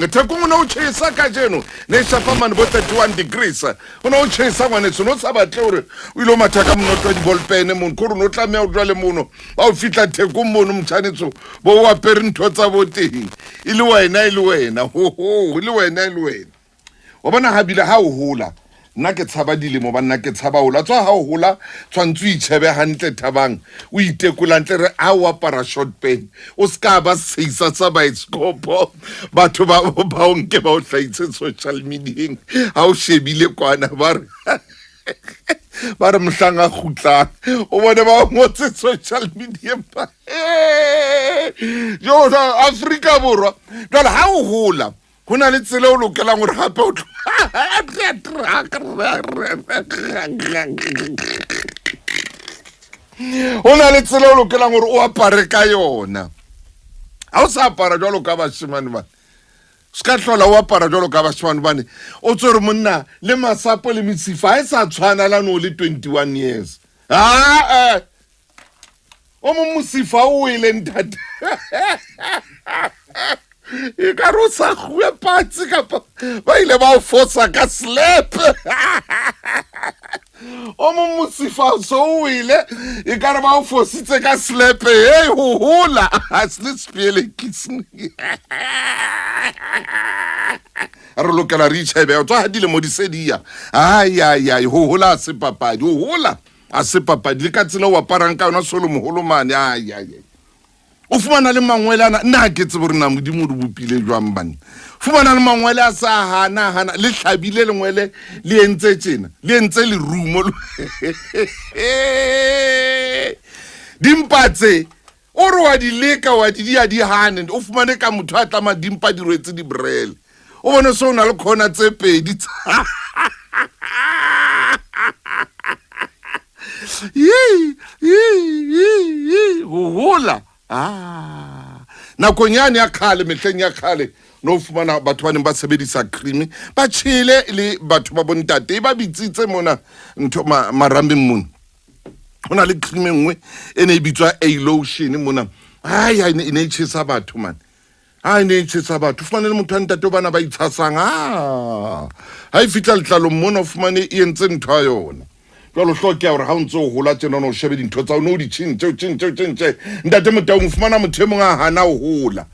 Ngithekuma unawuchisa kajeno neshapa mani bo 31 degrees unawuchisa ngwanetso no sabatle hore o ile mathaka Monoto di ballpen mo nkuru no tlamea o jwale mono ba o fitla thekong mono mthanetso bo wa pere ntho tsa boteng ile wena ho ile wena wa bona habile ha o hola nna ke tshaba dilemo ba nna ke tshaba hola tswa ha o hola tshwantse o itshebe hantle thabang o itekola ntle re a o apara short pen o ska ba seisa sa baitskopo batho ba o nke ba o hlaitse social media ha o shebile kwana ba re mhlanga khutla o bona ba ngotse social media ba jo Afrika borwa jwale ha o hola hona le tsela o lokela gore gape o hona le tsela o lokela gore o apare ka yona ha o sa apara jwalo ka bashimane ba ska hlola o apara jwalo ka bashimane bane o tsore monna le masapo le mitsifa e sa tshwana la no le 21 years o mo musifa o ile ntate e ka ro sa khue patsi kapa ba ile ba o fosa ka slap o mo musifa so ile e ka re ba o fositse ka slap hey ho hola asle spiele kitsni re lokela re itshebe o tswa hadile mo disedia ai ho hola se papadi ho hola a se papadi le ka tsela o aparang ka yona solo moholo mane ai o fumana le mangwelana nna ke tsebo re na modimo re bopile jwang bane fumana le mangwele a sa hana le hlabile lengwele le entse tjena le entse le rumo dimpatse o re wa di leka wa di hane o fumane ka motho a tlama dimpa di rwetse di brele o bone so na le khona tse pedi hola nakonyane ya khale mehleng ya khale no fumana batho ba ne ba sebedisa cream ba tshile le batho ba bontate ba bitsitse mona ntho marambeng mona hona le cream engwe ene e bitswa a lotion mona ine itshisa batho man ine itshisa batho fumana le motho ntate bana ba itshasang ha e fitla letlalo mona fumane e entse ntho ya yona jwalo hloke ya hore ha o ntse o hola tjena no shebe dintho tsa o no di tshintse ntate motaung fumana motho e mong a hana o hola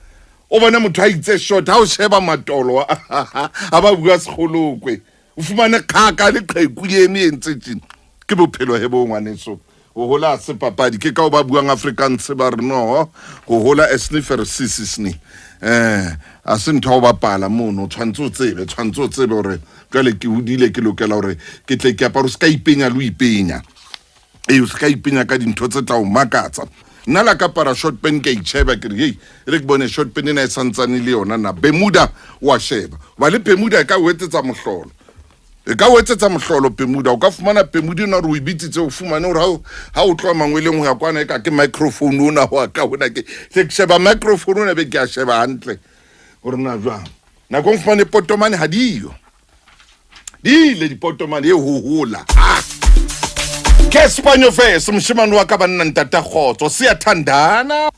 o bona motho a itse short ha o sheba matolo a ba bua sekgolokwe o fumane khaka le qheku yeme e ntse tjena ke bophelo he bo ngwaneso o hola se papadi ke ka o ba buang Afrikaans ba re no go hola a sniffer sisisni a se ntho ba pala mono tshwantse o tsebe hore jwale ke hodile ke lokela hore ke tle ke aparo ska ipenya lo ipenya o ska ipenya ka dintho tse tla o makatsa nna la ka para short pen ke itsheba ke re re ke bone short pen ena e santsane le yona na Bermuda wa sheba ba le Bermuda ka wetsetsa mohlolo e ka wetsetsa mohlolo Bermuda o ka fumana Bermuda na re o ibitsitse o fumane hore ha o tloa mangweleng ho ya kwana e ka ke microphone ona wa ka hona ke sheba microphone ona be ke a sheba hantle hore na jwang na go fumane potomane ha diyo dile dipotomane e ho hola ke Spanyo face mshimane wa ka banna Ntate Thuso se ya thandana